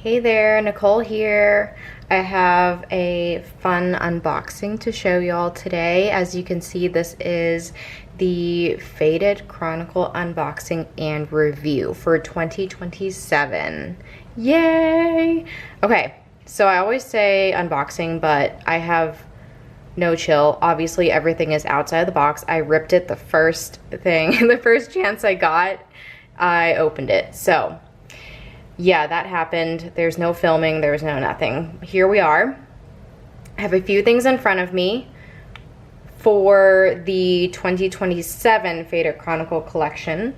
Hey there, Nicole here. I have a fun unboxing to show y'all today. As you can see, this is the Faded Chronicle unboxing and review for 2027. Yay! Okay, so I always say unboxing, but I have no chill. Obviously, everything is outside the box. I ripped it the first thing, the first chance I got, I opened it. So yeah, that happened. There's no filming, there's no nothing. Here we are. I have a few things in front of me for the 2027 Faded Chronicle collection,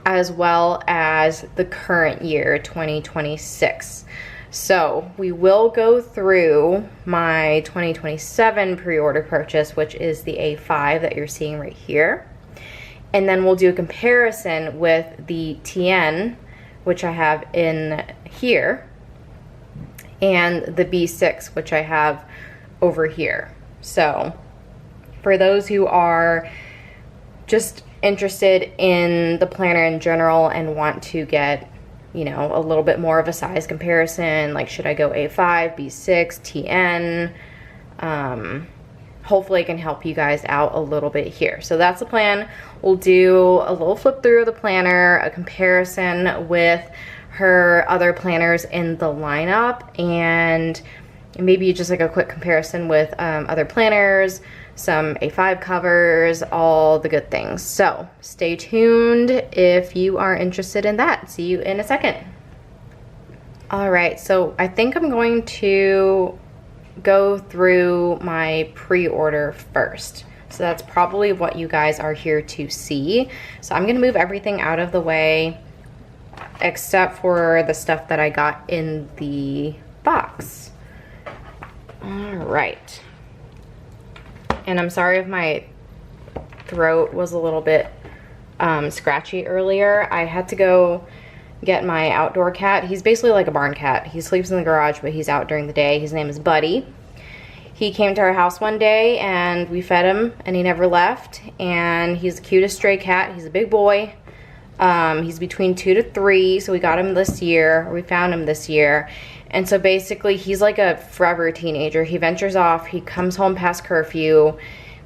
as well as the current year, 2026. So we will go through my 2027 pre-order purchase, which is the A5 that you're seeing right here. And then we'll do a comparison with the TN, which I have in here, and the B6, which I have over here. So for those who are just interested in the planner in general and want to get, you know, a little bit more of a size comparison, like should I go A5, B6, TN, hopefully I can help you guys out a little bit here. So that's the plan. We'll do a little flip through of the planner, a comparison with her other planners in the lineup, and maybe just like a quick comparison with other planners, some A5 covers, all the good things. So stay tuned if you are interested in that. See you in a second. All right, so I think I'm going to go through my pre-order first. So that's probably what you guys are here to see. So I'm gonna move everything out of the way except for the stuff that I got in the box. All right. And I'm sorry if my throat was a little bit scratchy earlier. I had to go get my outdoor cat. He's basically like a barn cat. He sleeps in the garage, but he's out during the day. His name is Buddy. He came to our house one day and we fed him and he never left. And he's the cutest stray cat. He's a big boy. He's between 2 to 3, so we got him this year. We found him this year. And so basically he's like a forever teenager. He ventures off, he comes home past curfew,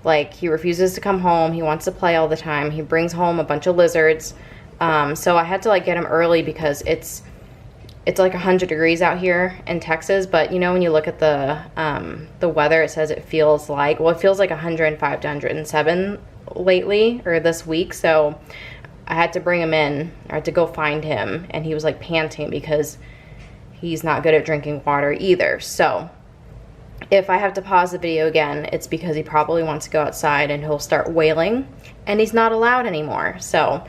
like he refuses to come home, he wants to play all the time. He brings home a bunch of lizards. So I had to like get him early because it's like 100 degrees out here in Texas, but you know when you look at the weather, it says it feels like, well, it feels like 105 to 107 lately, or this week. So I had to bring him in, or to go find him, and he was like panting because he's not good at drinking water either. So if I have to pause the video again, it's because he probably wants to go outside and he'll start wailing, and he's not allowed anymore. So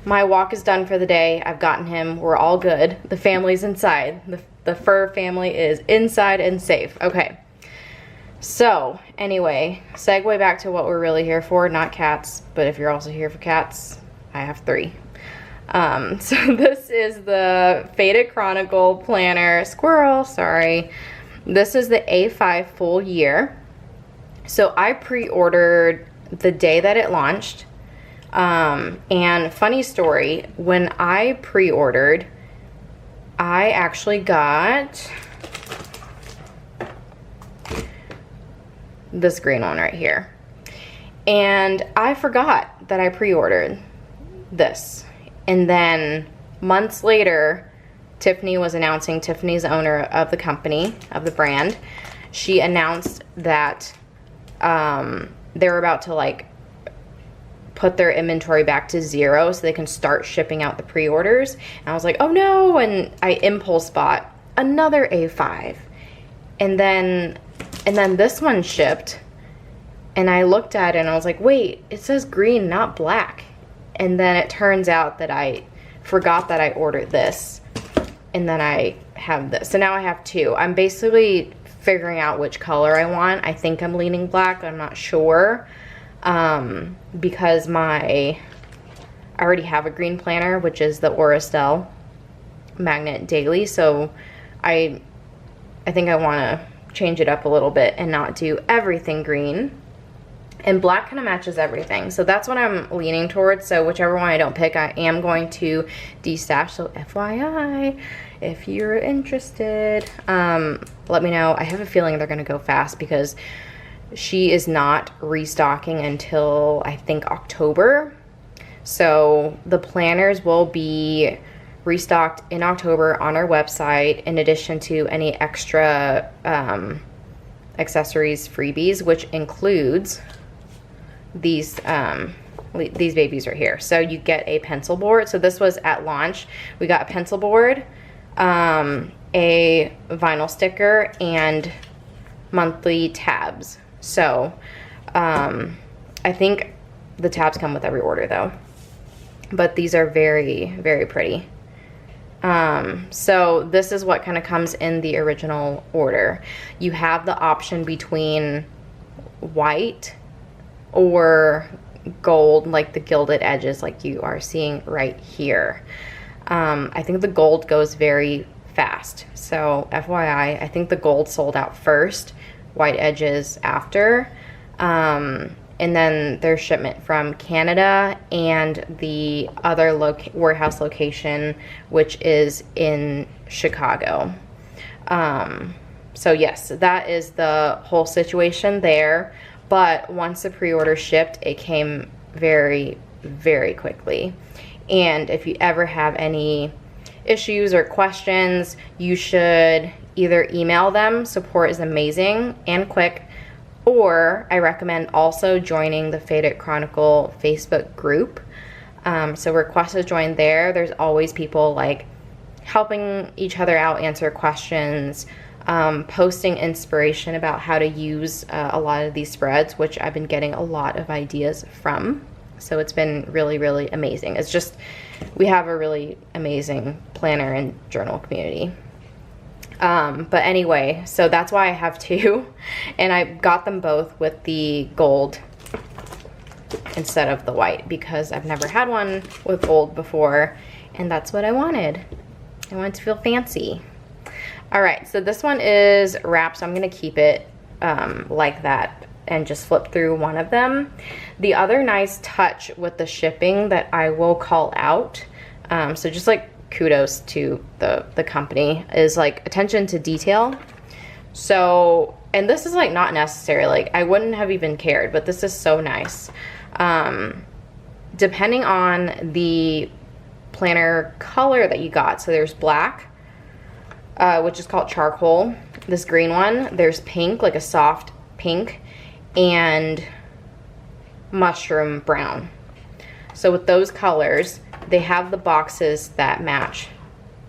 my walk is done for the day. I've gotten him. We're all good. The family's inside. The fur family is inside and safe. Okay. So anyway, segue back to what we're really here for. Not cats, but if you're also here for cats, I have 3. So this is the Faded Chronicle planner. Squirrel, sorry. This is the A5 full year. So I pre-ordered the day that it launched. And funny story, when I pre-ordered, I actually got this green one right here. And I forgot that I pre-ordered this. And then months later, Tiffany was announcing, Tiffany's the owner of the company, of the brand. She announced that they were about to like put their inventory back to 0 so they can start shipping out the pre-orders. And I was like, oh no, and I impulse bought another A5. And then this one shipped, and I looked at it and I was like, wait, it says green, not black. And then it turns out that I forgot that I ordered this, and then I have this. So now I have 2. I'm basically figuring out which color I want. I think I'm leaning black, I'm not sure. Because I already have a green planner, which is the Estelle Magnet Daily. So I think I want to change it up a little bit and not do everything green. And black kind of matches everything. So that's what I'm leaning towards. So whichever one I don't pick, I am going to destash. So FYI, if you're interested, let me know. I have a feeling they're going to go fast because she is not restocking until I think October. So the planners will be restocked in October on our website, in addition to any extra accessories freebies, which includes these babies right here. So you get a pencil board. So this was at launch. We got a pencil board, a vinyl sticker, and monthly tabs. So I think the tabs come with every order though, but these are very, very pretty. So this is what kind of comes in the original order. You have the option between white or gold, like the gilded edges like you are seeing right here. I think the gold goes very fast. So FYI, I think the gold sold out first, white edges after. And then there's shipment from Canada and the other warehouse location, which is in Chicago. So yes, that is the whole situation there. But once the pre-order shipped, it came very, very quickly. And if you ever have any issues or questions, you should either email them. Support is amazing and quick. Or I recommend also joining the Faded Chronicle Facebook group. So request to join there. There's always people like helping each other out, answer questions, posting inspiration about how to use a lot of these spreads, which I've been getting a lot of ideas from. So it's been really, really amazing. It's just, we have a really amazing planner and journal community. But anyway, so that's why I have two, and I got them both with the gold instead of the white because I've never had one with gold before, and that's what I wanted. I wanted to feel fancy. All right, so this one is wrapped, so I'm gonna keep it like that and just flip through one of them. The other nice touch with the shipping that I will call out, so just like kudos to the company, is like attention to detail. So, and this is like not necessary, like I wouldn't have even cared, but this is so nice. Depending on the planner color that you got, so there's black, which is called charcoal, this green one, there's pink, like a soft pink, and mushroom brown. So with those colors, they have the boxes that match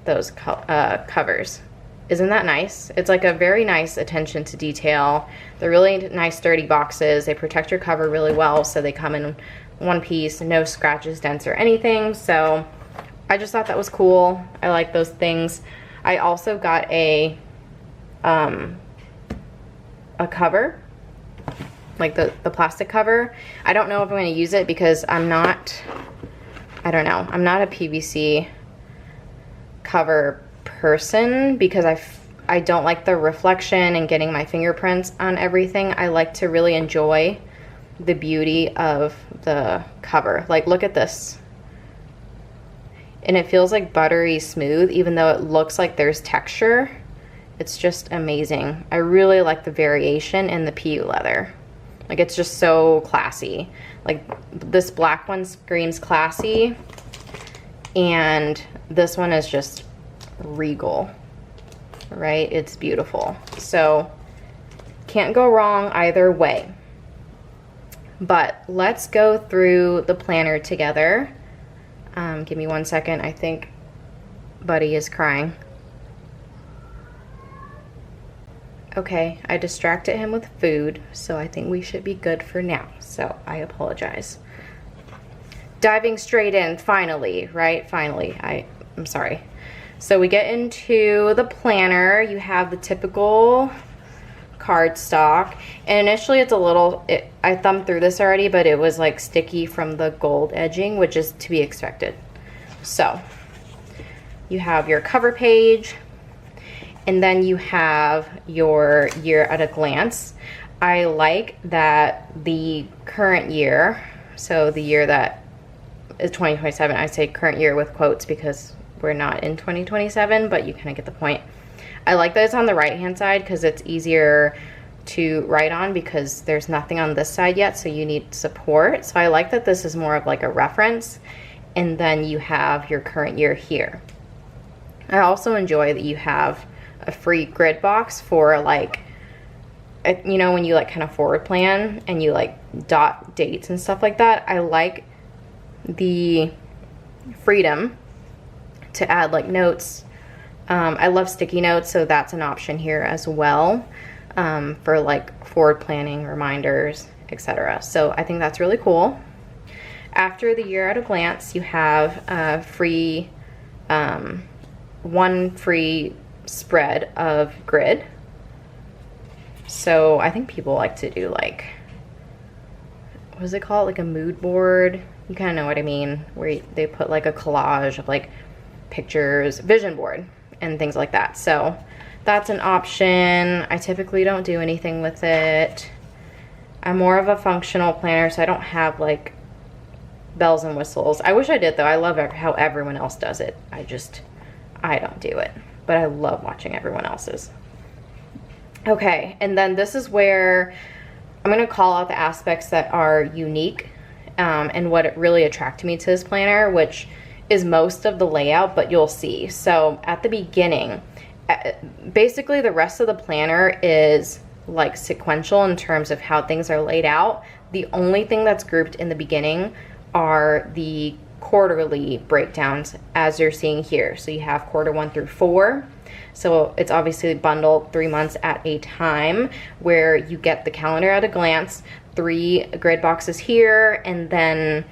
those covers. Isn't that nice? It's like a very nice attention to detail. They're really nice, sturdy boxes. They protect your cover really well, so they come in one piece, no scratches, dents, or anything. So I just thought that was cool. I like those things. I also got a cover, like the plastic cover. I don't know if I'm going to use it because I'm not a PVC cover person, because I don't like the reflection and getting my fingerprints on everything. I like to really enjoy the beauty of the cover. Like, look at this. And it feels like buttery smooth, even though it looks like there's texture. It's just amazing. I really like the variation in the PU leather. Like, it's just so classy. Like, this black one screams classy, and this one is just regal, right? It's beautiful. So can't go wrong either way. But let's go through the planner together. Give me 1 second. I think Buddy is crying. Okay, I distracted him with food, so I think we should be good for now. So I apologize. Diving straight in, finally, right? Finally, I'm sorry. So we get into the planner. You have the typical cardstock, and initially it's a little, I thumbed through this already, but it was like sticky from the gold edging, which is to be expected. So you have your cover page, and then you have your year at a glance. I like that the current year, so the year that is 2027, I say current year with quotes because we're not in 2027, but you kind of get the point. I like that it's on the right hand side because it's easier to write on because there's nothing on this side yet, so you need support. So I like that this is more of like a reference, and then you have your current year here. I also enjoy that you have a free grid box for like, you know, when you like kind of forward plan and you like dot dates and stuff like that. I like the freedom to add like notes. I love sticky notes, so that's an option here as well, for like forward planning, reminders, etc. So I think that's really cool. After the year at a glance, you have a free, one free spread of grid. So I think people like to do like, what is it called? Like a mood board. You kind of know what I mean, where they put like a collage of like pictures, vision board and things like that. So that's an option. I typically don't do anything with it. I'm more of a functional planner, so I don't have like bells and whistles. I wish I did though. I love how everyone else does it. I don't do it, but I love watching everyone else's. Okay, and then this is where I'm gonna call out the aspects that are unique and what really attracted me to this planner, which is most of the layout, but you'll see. So at the beginning, basically the rest of the planner is like sequential in terms of how things are laid out. The only thing that's grouped in the beginning are the quarterly breakdowns as you're seeing here. So you have quarter 1 through 4. So it's obviously bundled 3 months at a time, where you get the calendar at a glance, 3 grid boxes here, and then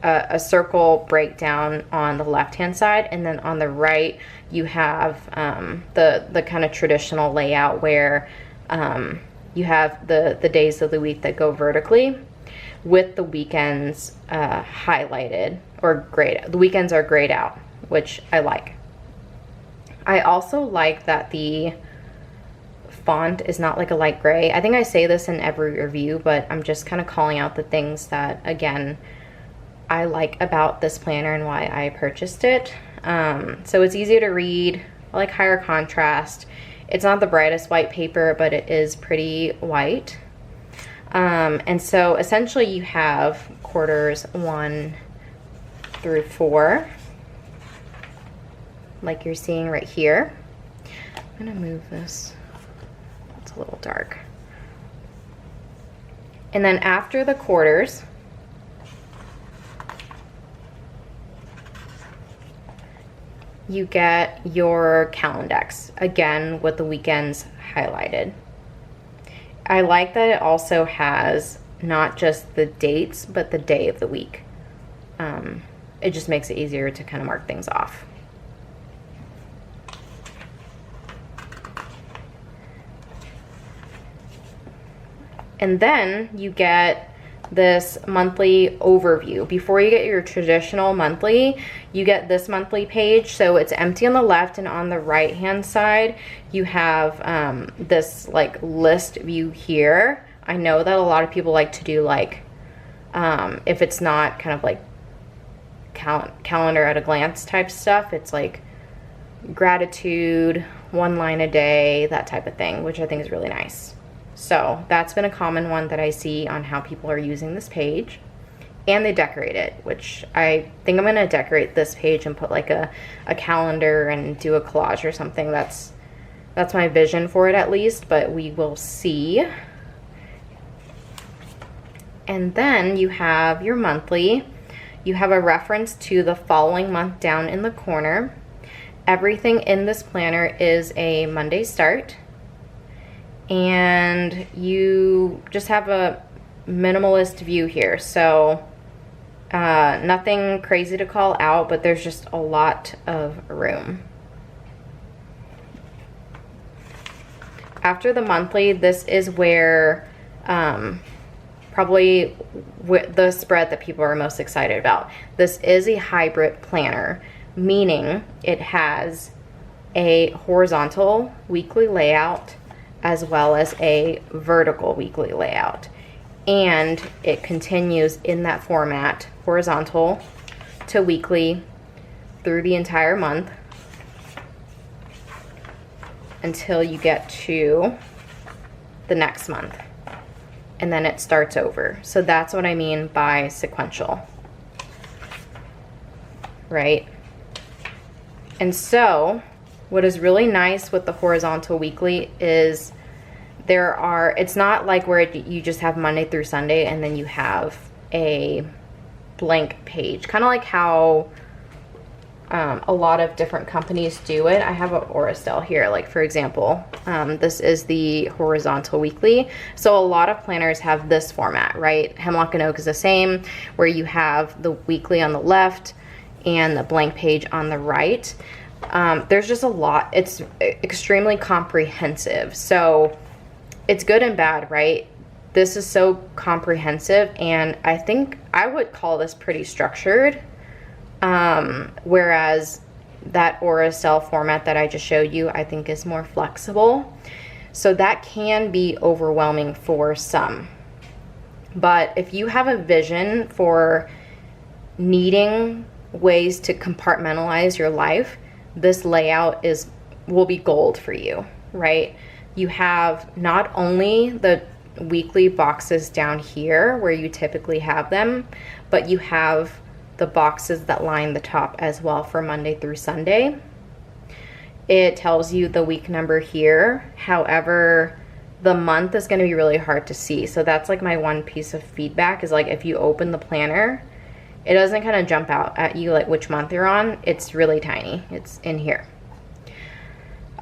a circle breakdown on the left hand side, and then on the right you have the kind of traditional layout where you have the days of the week that go vertically with the weekends highlighted or grayed. The weekends are grayed out, which I like. I also like that the font is not like a light gray. I think I say this in every review, but I'm just kind of calling out the things that, again, I like about this planner and why I purchased it. So it's easier to read. I like higher contrast. It's not the brightest white paper, but it is pretty white. And so essentially you have quarters 1 through 4, like you're seeing right here. I'm gonna move this, it's a little dark. And then after the quarters, you get your calendex, again with the weekends highlighted. I like that it also has not just the dates, but the day of the week. It just makes it easier to kind of mark things off. And then you get this monthly overview. Before you get your traditional monthly, you get this monthly page. So it's empty on the left, and on the right hand side you have this like list view here. I know that a lot of people like to do like if it's not kind of like calendar at a glance type stuff, it's like gratitude, 1 line a day, that type of thing, which I think is really nice. So that's been a common one that I see on how people are using this page. And they decorate it, which I think I'm gonna decorate this page and put like a calendar and do a collage or something. That's my vision for it at least, but we will see. And then you have your monthly. You have a reference to the following month down in the corner. Everything in this planner is a Monday start. And you just have a minimalist view here. So nothing crazy to call out, but there's just a lot of room. After the monthly, this is where probably the spread that people are most excited about. This is a hybrid planner, meaning it has a horizontal weekly layout as well as a vertical weekly layout. And it continues in that format, horizontal to weekly, through the entire month until you get to the next month. And then it starts over. So that's what I mean by sequential, right? And so what is really nice with the horizontal weekly is it's not like where you just have Monday through Sunday and then you have a blank page, kind of like how a lot of different companies do it. I have an Estelle here, like for example, this is the horizontal weekly. So a lot of planners have this format, right? Hemlock Oak is the same, where you have the weekly on the left and the blank page on the right. There's just a lot. It's extremely comprehensive. So it's good and bad, right? This is so comprehensive, and I think I would call this pretty structured. Whereas that Estelle format that I just showed you, I think is more flexible. So that can be overwhelming for some. But if you have a vision for needing ways to compartmentalize your life, this layout will be gold for you, right? You have not only the weekly boxes down here where you typically have them, but you have the boxes that line the top as well for Monday through Sunday. It tells you the week number here. However, the month is going to be really hard to see. So that's like my one piece of feedback is like if you open the planner, it doesn't kind of jump out at you like which month you're on. It's really tiny. It's in here.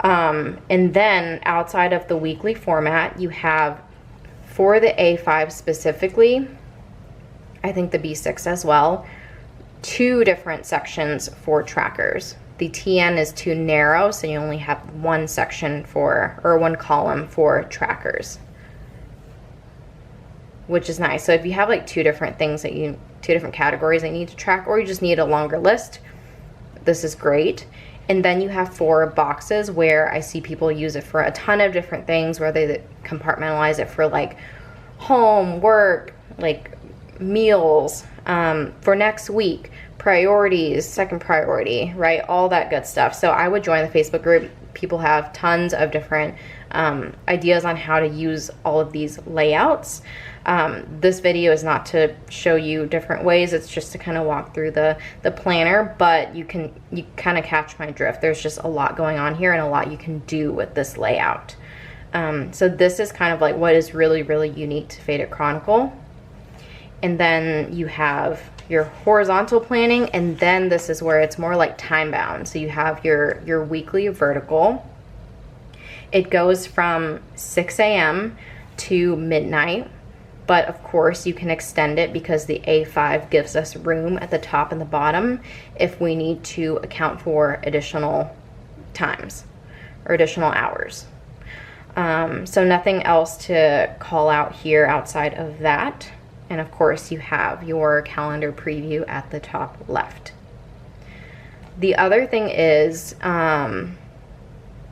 And then outside of the weekly format, you have for the A5 specifically, I think the B6 as well, 2 different sections for trackers. The TN is too narrow, so you only have one section one column for trackers, which is nice. So if you have like 2 different things two different categories that you need to track, or you just need a longer list, this is great. And then you have 4 boxes where I see people use it for a ton of different things, where they compartmentalize it for like home, work, like meals, for next week, priorities, second priority, right? All that good stuff. So I would join the Facebook group. People have tons of different ideas on how to use all of these layouts. This video is not to show you different ways. It's just to kind of walk through the planner, but you kind of catch my drift. There's just a lot going on here and a lot you can do with this layout. So this is kind of like what is really, really unique to Faded Chronicle. And then you have your horizontal planning, and then this is where it's more like time bound. So you have your weekly vertical. It goes from 6 a.m. to midnight, but of course you can extend it because the A5 gives us room at the top and the bottom if we need to account for additional times or additional hours. So nothing else to call out here outside of that. And of course you have your calendar preview at the top left. The other thing is,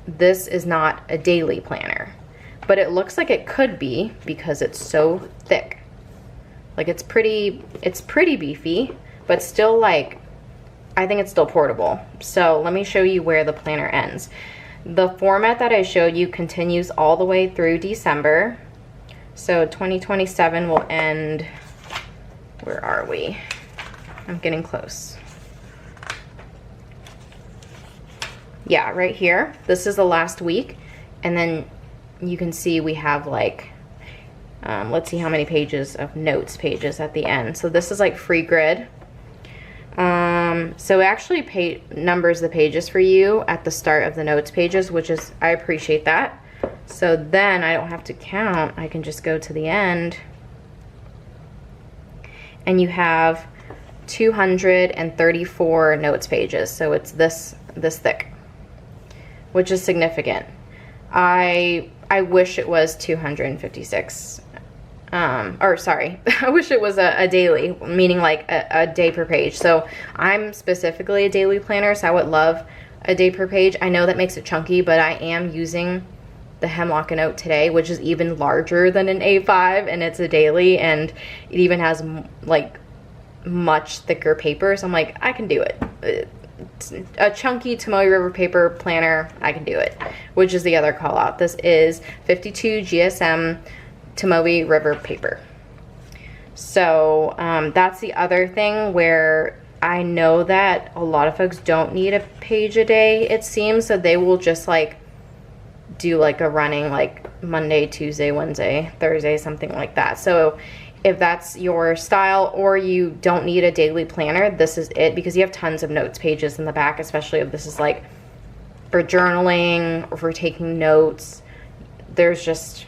this is not a daily planner, but it looks like it could be because it's so thick. Like it's pretty beefy, but still like, I think it's still portable. So let me show you where the planner ends. The format that I showed you continues all the way through December. So 2027 will end, where are we? I'm getting close. Yeah, right here. This is the last week. And then you can see we have like, let's see how many pages of notes pages at the end. So this is like free grid. So it actually numbers the pages for you at the start of the notes pages, which is, I appreciate that. So then I don't have to count, I can just go to the end. And you have 234 notes pages, so it's this thick, which is significant. I wish it was 256, or sorry, I wish it was a daily, meaning like a day per page. So I'm specifically a daily planner, so I would love a day per page. I know that makes it chunky, but I am using the Hemlock and Oak today, which is even larger than an A5, and it's a daily, and it even has like much thicker paper. So I'm like, I can do it. It's a chunky Tomoe River paper planner, I can do it. Which is the other call out. This is 52 GSM Tomoe River paper. So that's the other thing where I know that a lot of folks don't need a page a day, it seems, so they will just like do like a running like Monday, Tuesday, Wednesday, Thursday, something like that. So if that's your style, or you don't need a daily planner, this is it, because you have tons of notes pages in the back, especially if this is like for journaling or for taking notes. There's just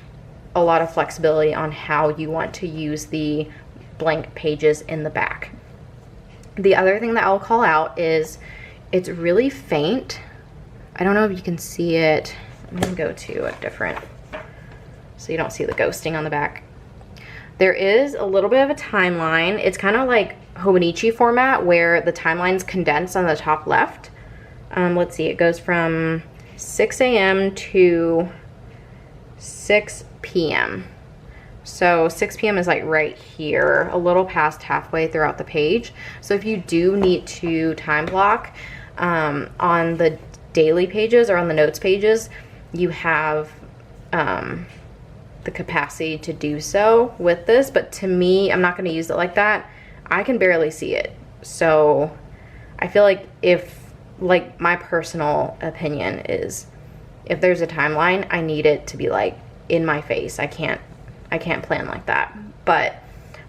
a lot of flexibility on how you want to use the blank pages in the back. The other thing that I'll call out is it's really faint. I don't know if you can see it. I'm gonna go to a different, so you don't see the ghosting on the back. There is a little bit of a timeline. It's kind of like Hobinichi format where the timeline's condensed on the top left. Let's see, it goes from 6 a.m. to 6 p.m. So 6 p.m. is like right here, a little past halfway throughout the page. So if you do need to time block on the daily pages or on the notes pages, you have the capacity to do so with this. But to me, I'm not going to use it like that. I can barely see it. So I feel like if, like, my personal opinion is if there's a timeline, I need it to be like in my face. I can't plan like that. But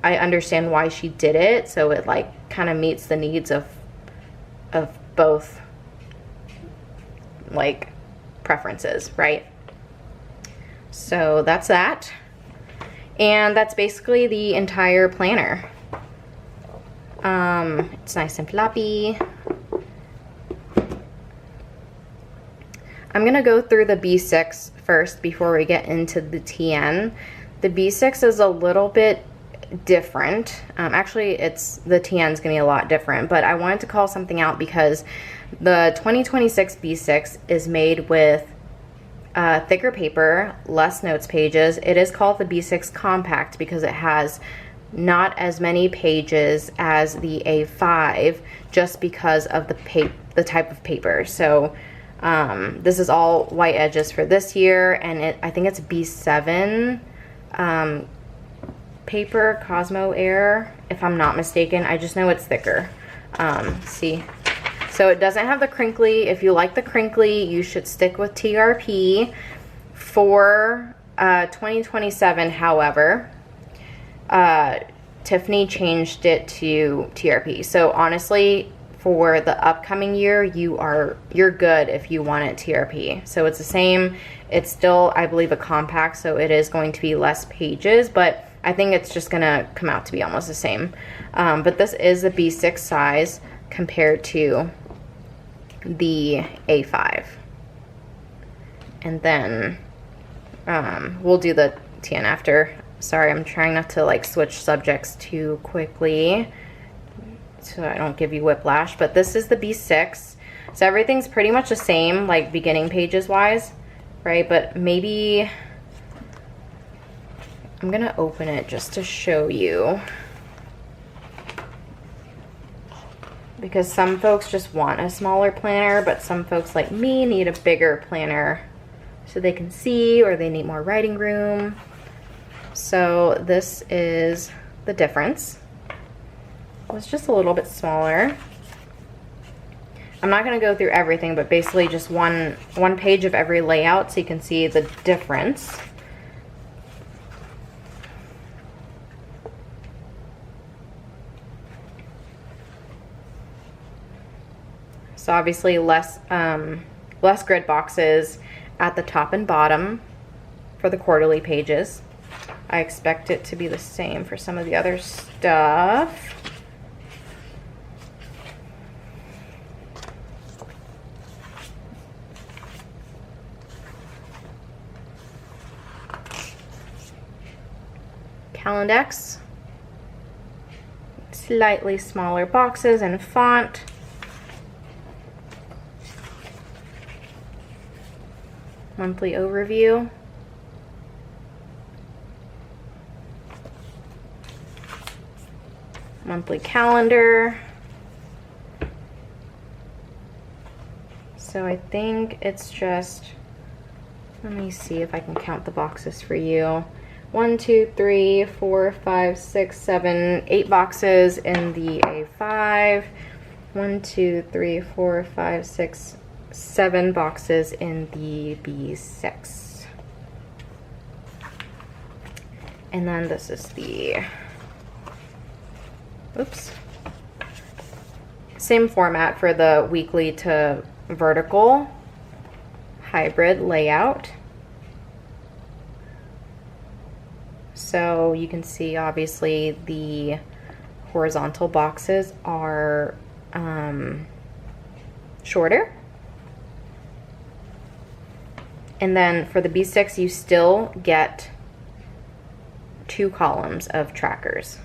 I understand why she did it, so it like kind of meets the needs of both like preferences, right? So that's that. And that's basically the entire planner. It's nice and floppy. I'm gonna go through the B6 first before we get into the TN. The B6 is a little bit different. Actually, the TN is gonna be a lot different, but I wanted to call something out because the 2026 B6 is made with thicker paper, less notes pages. It is called the B6 Compact because it has not as many pages as the A5, just because of the type of paper. So this is all white edges for this year, and I think it's B7 paper, Cosmo Air, if I'm not mistaken. I just know it's thicker. See, so it doesn't have the crinkly. If you like the crinkly, you should stick with TRP. For 2027, however, Tiffany changed it to TRP. So honestly, for the upcoming year, you're good if you want it TRP. So it's the same. It's still, I believe, a compact, so it is going to be less pages, but I think it's just gonna come out to be almost the same. But this is the B6 size compared to the A5. And then we'll do the TN after. Sorry, I'm trying not to like switch subjects too quickly so I don't give you whiplash. But this is the B6. So everything's pretty much the same, like beginning pages wise, right? But maybe I'm gonna open it just to show you, because some folks just want a smaller planner, but some folks like me need a bigger planner so they can see, or they need more writing room. So this is the difference. It's just a little bit smaller. I'm not going to go through everything, but basically just one page of every layout so you can see the difference. So obviously less grid boxes at the top and bottom for the quarterly pages. I expect it to be the same for some of the other stuff. Calendex, slightly smaller boxes and font. monthly overview. Monthly calendar. So I think it's just, let me see if I can count the boxes for you. 1, 2, 3, 4, 5, 6, 7, 8 boxes in the A5. 1, 2, 3, 4, 5, 6, 7 boxes in the B6. And then this is the, oops, same format for the weekly to vertical hybrid layout. So you can see obviously the horizontal boxes are shorter. And then for the B6 you still get 2 columns of trackers.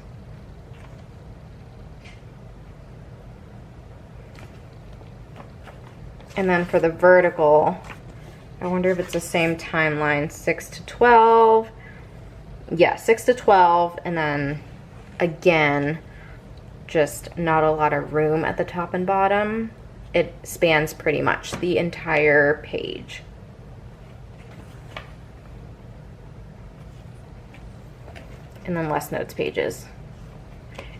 And then for the vertical, I wonder if it's the same timeline, 6 to 12. Yeah, 6 to 12, and then again, just not a lot of room at the top and bottom. It spans pretty much the entire page. And then less notes pages.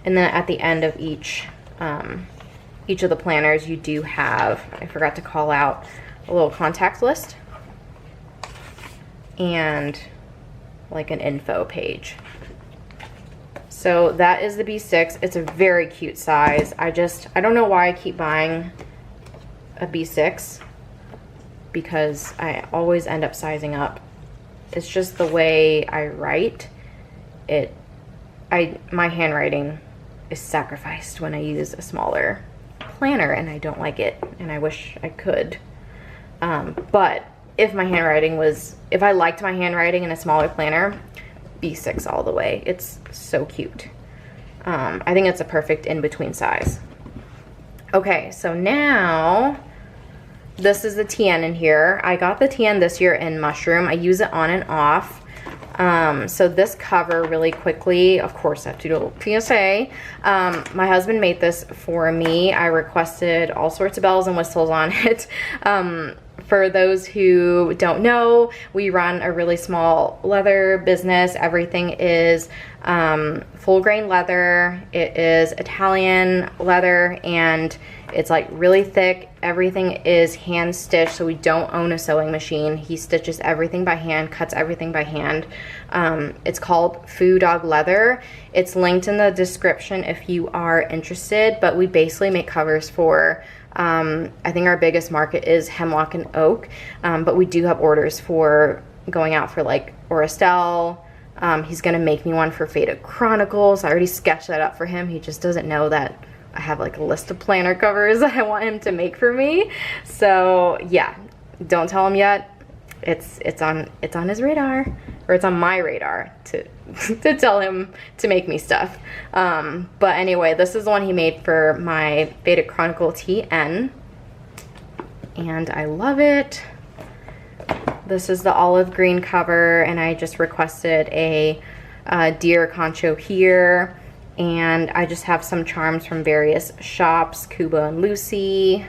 And then at the end of each of the planners, you do have, I forgot to call out, a little contact list and like an info page. So that is the B6. It's a very cute size. I don't know why I keep buying a B6 because I always end up sizing up. It's just the way I write. My handwriting is sacrificed when I use a smaller planner, and I don't like it, and I wish I could. But if I liked my handwriting in a smaller planner, B6 all the way. It's so cute. I think it's a perfect in-between size. Okay, so now this is the TN in here. I got the TN this year in Mushroom. I use it on and off. So this cover, really quickly, of course I have to do a PSA. My husband made this for me. I requested all sorts of bells and whistles on it. For those who don't know, we run a really small leather business. Everything is full grain leather. It is Italian leather, and it's like really thick. Everything is hand stitched, so we don't own a sewing machine. He stitches everything by hand, cuts everything by hand. It's called Foo Dog Leather. It's linked in the description if you are interested, but we basically make covers for I think our biggest market is Hemlock and Oak, but we do have orders for going out for like Estelle. He's gonna make me one for Faded Chronicles. I already sketched that up for him. He just doesn't know that I have like a list of planner covers that I want him to make for me. So yeah, don't tell him yet. It's on his radar, or it's on my radar to tell him to make me stuff. But anyway, this is the one he made for my Faded Chronicle TN, and I love it. This is the olive green cover, and I just requested a deer concho here, and I just have some charms from various shops, Kuba and Lucy.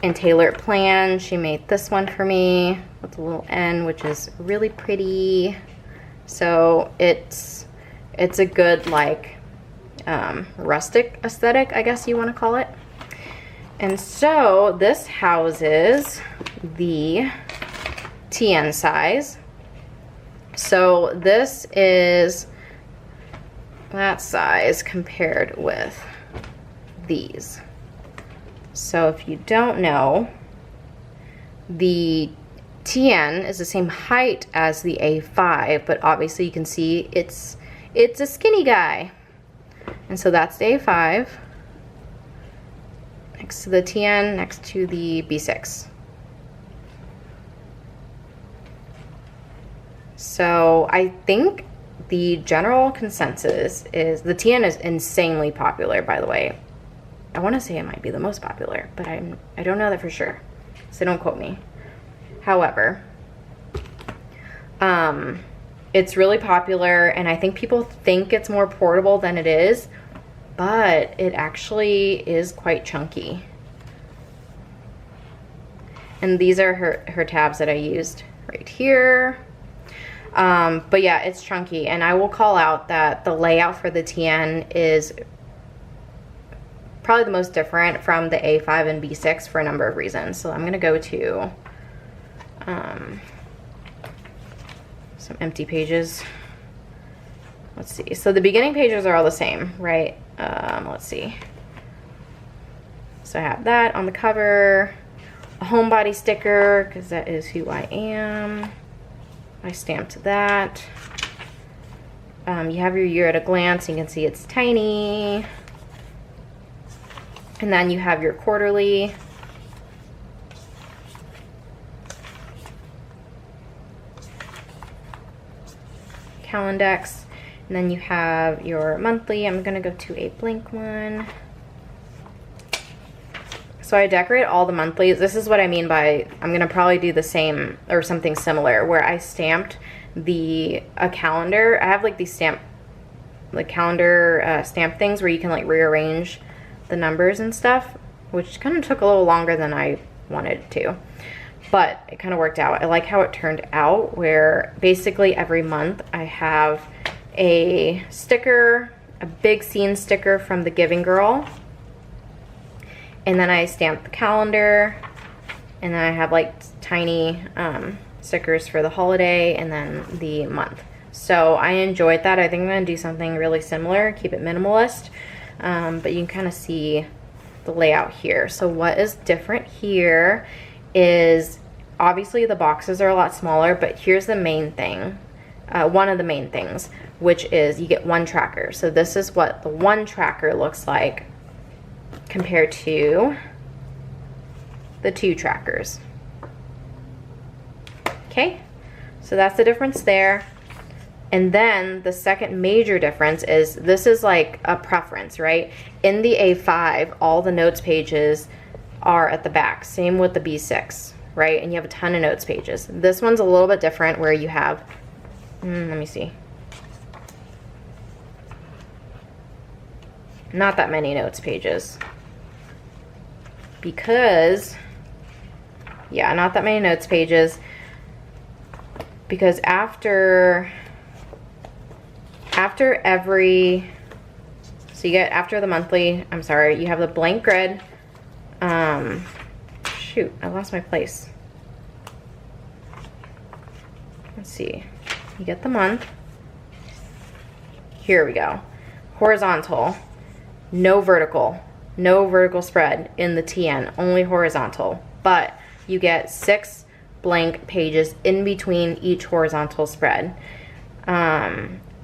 And Taylor Plan, she made this one for me with a little N, which is really pretty. So it's a good like rustic aesthetic, I guess you want to call it. And so this houses the TN size. So this is that size compared with these. So if you don't know, the TN is the same height as the A5, but obviously you can see it's a skinny guy. And so that's the A5 next to the TN, next to the B6. So I think the general consensus is the TN is insanely popular, by the way. I want to say it might be the most popular, but I don't know that for sure, so don't quote me. However, it's really popular, and I think people think it's more portable than it is, but it actually is quite chunky. And these are her tabs that I used right here. But yeah, it's chunky, and I will call out that the layout for the TN is probably the most different from the A5 and B6 for a number of reasons. So I'm gonna go to some empty pages. Let's see. So the beginning pages are all the same, right? Let's see. So I have that on the cover, a homebody sticker, because that is who I am. I stamped that. You have your year at a glance. You can see it's tiny. And then you have your quarterly. Calendex. And then you have your monthly. I'm gonna go to a blank one. So I decorate all the monthlies. This is what I mean by, I'm gonna probably do the same or something similar, where I stamped a calendar. I have like these calendar stamp things where you can like rearrange the numbers and stuff, which kind of took a little longer than I wanted it to, but it kind of worked out. I like how it turned out, where basically every month I have a sticker, a big scene sticker from the Giving Girl, and then I stamp the calendar, and then I have like tiny stickers for the holiday and then the month. So I enjoyed that. I think I'm gonna do something really similar, keep it minimalist, but you can kind of see the layout here. So what is different here is obviously the boxes are a lot smaller, but here's the main thing, one of the main things, which is you get one tracker. So this is what the one tracker looks like compared to the two trackers. Okay, so that's the difference there. And then the second major difference is this is like a preference, right? In the A5, all the notes pages are at the back. Same with the B6, right? And you have a ton of notes pages. This one's a little bit different, where you have, let me see. Not that many notes pages. Because, yeah, not that many notes pages. Because after every, so you get after the monthly, I'm sorry, you have the blank grid. Shoot, I lost my place. Let's see. You get the month. Here we go. Horizontal, no vertical. No vertical spread in the TN, only horizontal. But you get 6 blank pages in between each horizontal spread.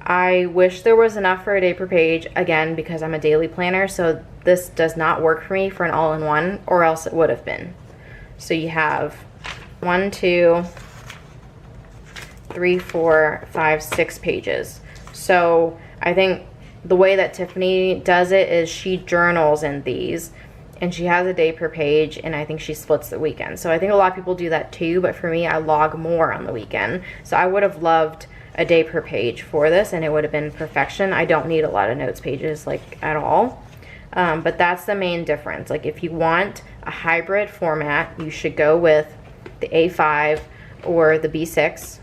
I wish there was enough for a day per page, again, because I'm a daily planner, so this does not work for me for an all-in-one, or else it would have been. So you have 1, 2, 3, 4, 5, 6 pages. So I think the way that Tiffany does it is she journals in these, and she has a day per page, and I think she splits the weekend. So I think a lot of people do that too, but for me, I log more on the weekend. So I would have loved a day per page for this, and it would have been perfection. I don't need a lot of notes pages, like, at all. But that's the main difference. Like, if you want a hybrid format, you should go with the A5 or the B6.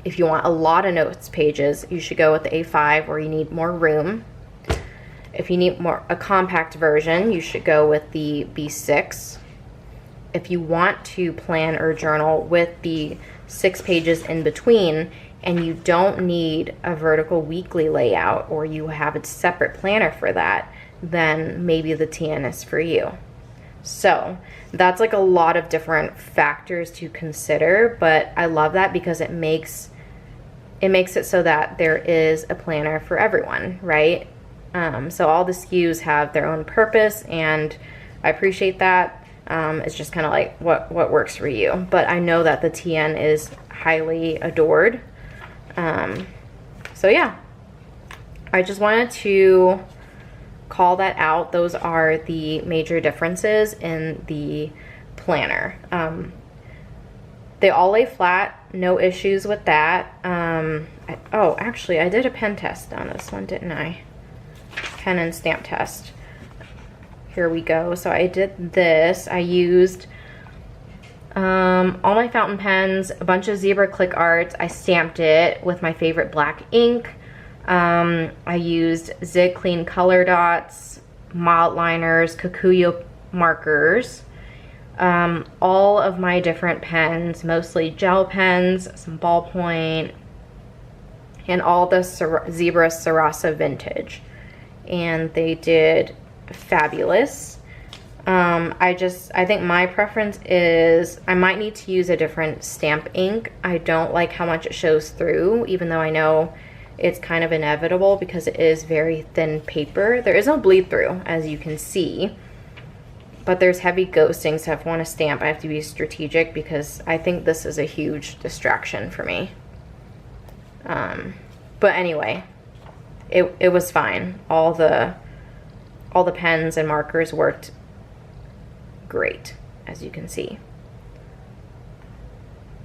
If you want a lot of notes pages, you should go with the A5, or you need more room. If you need a compact version, you should go with the B6. If you want to plan or journal with the 6 pages in between, and you don't need a vertical weekly layout, or you have a separate planner for that, then maybe the TN is for you. So that's like a lot of different factors to consider, but I love that because it makes it so that there is a planner for everyone, right? So all the SKUs have their own purpose, and I appreciate that. It's just kind of like what works for you. But I know that the TN is highly adored. So yeah, I just wanted to call that out. Those are the major differences in the planner. They all lay flat, no issues with that. Oh, actually, I did a pen test on this one, didn't I? Pen and stamp test. Here we go. So I did this. I used all my fountain pens, a bunch of zebra click arts. I stamped it with my favorite black ink. I used Zig Clean color dots, mild liners, Kikuyo markers. All of my different pens, mostly gel pens, some ballpoint, and all the Zebra Sarasa vintage. And they did fabulous. I think my preference is I might need to use a different stamp ink. I don't like how much it shows through, even though I know it's kind of inevitable because it is very thin paper. There is no bleed through, as you can see, but there's heavy ghosting, so if I want to stamp, I have to be strategic because I think this is a huge distraction for me. But anyway, it was fine. All the pens and markers worked great, as you can see.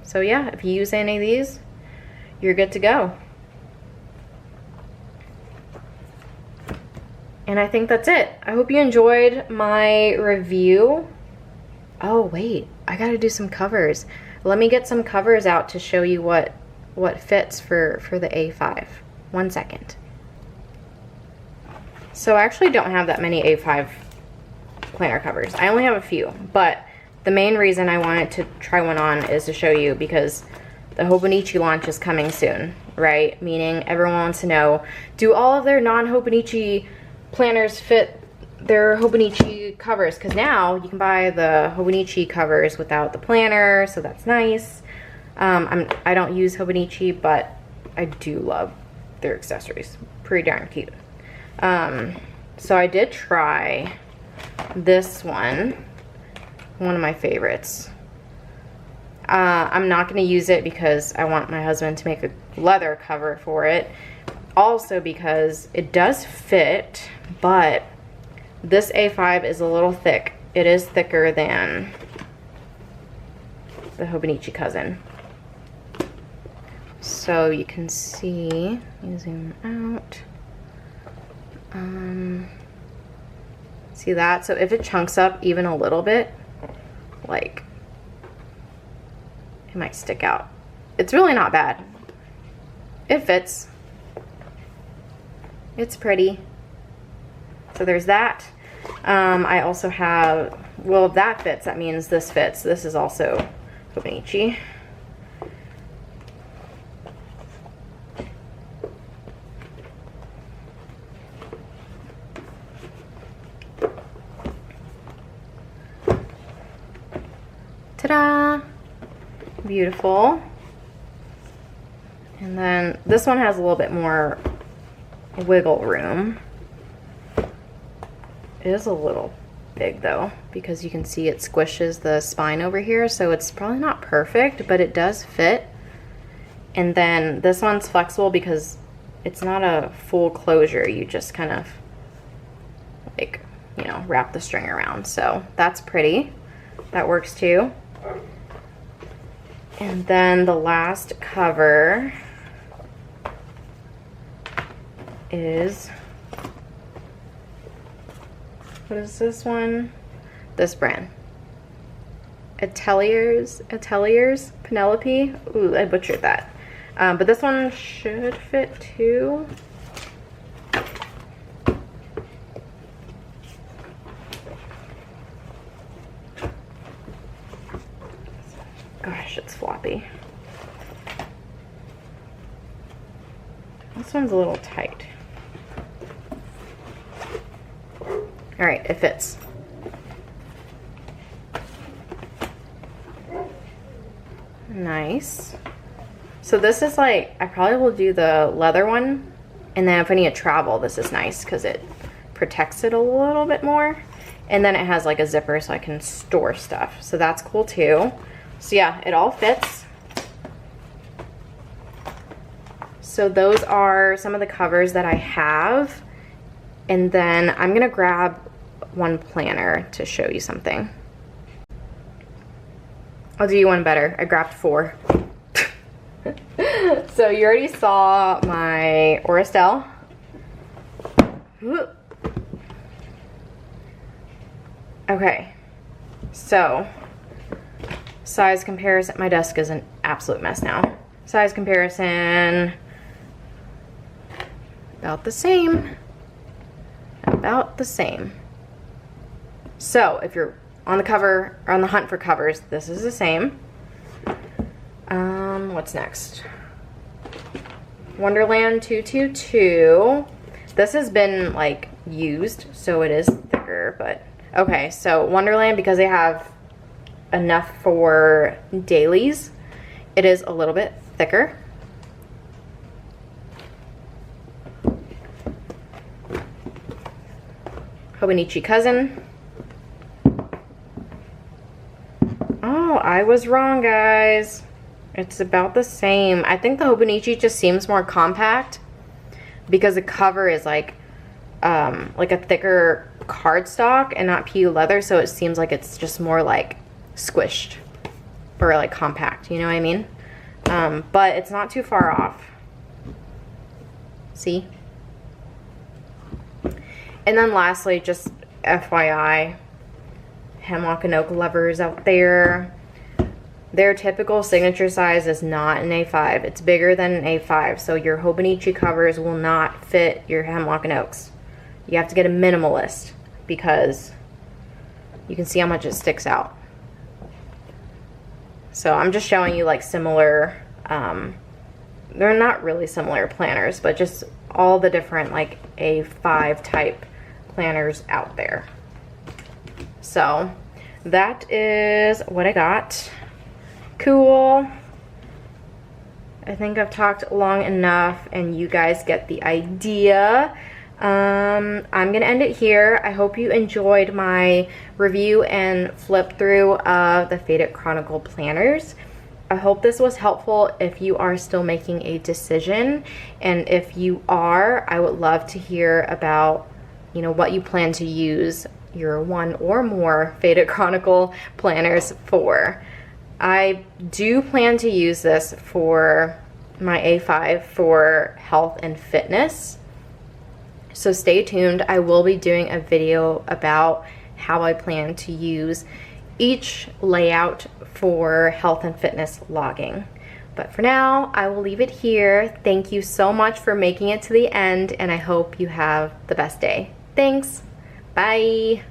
So yeah, if you use any of these, you're good to go. And I think that's it. I hope you enjoyed my review. Oh wait, I gotta do some covers. Let me get some covers out to show you what fits for the A5. 1 second. So I actually don't have that many A5 planner covers. I only have a few, but the main reason I wanted to try one on is to show you because the Hobinichi launch is coming soon, right? Meaning everyone wants to know, do all of their non-Hobinichi planners fit their Hobinichi covers? Because now you can buy the Hobinichi covers without the planner, so that's nice. I don't use Hobinichi, but I do love their accessories. Pretty darn cute. So I did try this one of my favorites. I'm not going to use it because I want my husband to make a leather cover for it. Also because it does fit, but this A5 is a little thick. It is thicker than the Hobinichi Cousin. So you can see, let me zoom out. See that? So if it chunks up even a little bit, like, it might stick out. It's really not bad. It fits. It's pretty. So there's that. I also have, well, if that fits, that means this fits. This is also Hobinichi. Ta-da! Beautiful. And then this one has a little bit more wiggle room. It is a little big though, because you can see it squishes the spine over here, so it's probably not perfect, but it does fit. And then this one's flexible because it's not a full closure. You just kind of like, you know, wrap the string around. So that's pretty. That works too. And then the last cover is, what is this one? This brand. Ateliers, Penelope. Ooh, I butchered that. But this one should fit too. Gosh, it's floppy. This one's a little tight. All right, it fits. Nice. So this is like, I probably will do the leather one, and then if I need to travel, this is nice because it protects it a little bit more. And then it has like a zipper so I can store stuff. So that's cool too. So yeah, it all fits. So those are some of the covers that I have. And then I'm gonna grab one planner to show you something. I'll do you one better. I grabbed 4. So you already saw my Estelle. Okay, so size comparison. My desk is an absolute mess now. Size comparison, about the same. About the same. So if you're on the cover or on the hunt for covers, this is the same. What's next? Wonderland 222. This has been like used, so it is thicker, but okay. So Wonderland, because they have enough for dailies, it is a little bit thicker. Hobinichi Cousin. Oh, I was wrong, guys. It's about the same. I think the Hobinichi just seems more compact because the cover is like a thicker cardstock and not PU leather, so it seems like it's just more like squished or like compact, you know what I mean? But it's not too far off. See? And then lastly, just FYI, Hemlock Oak lovers out there, their typical signature size is not an A5. It's bigger than an A5, so your Hobinichi covers will not fit your Hemlock Oaks. You have to get a minimalist because you can see how much it sticks out. So I'm just showing you like similar, they're not really similar planners, but just all the different like A5 type planners out there. So that is what I got. Cool. I think I've talked long enough and you guys get the idea. I'm gonna end it here. I hope you enjoyed my review and flip through of the Faded Chronicle planners. I hope this was helpful if you are still making a decision, and if you are, I would love to hear about, you know, what you plan to use your one or more Faded Chronicle planners for. I do plan to use this for my A5 for health and fitness. So stay tuned. I will be doing a video about how I plan to use each layout for health and fitness logging. But for now, I will leave it here. Thank you so much for making it to the end, and I hope you have the best day. Thanks. Bye.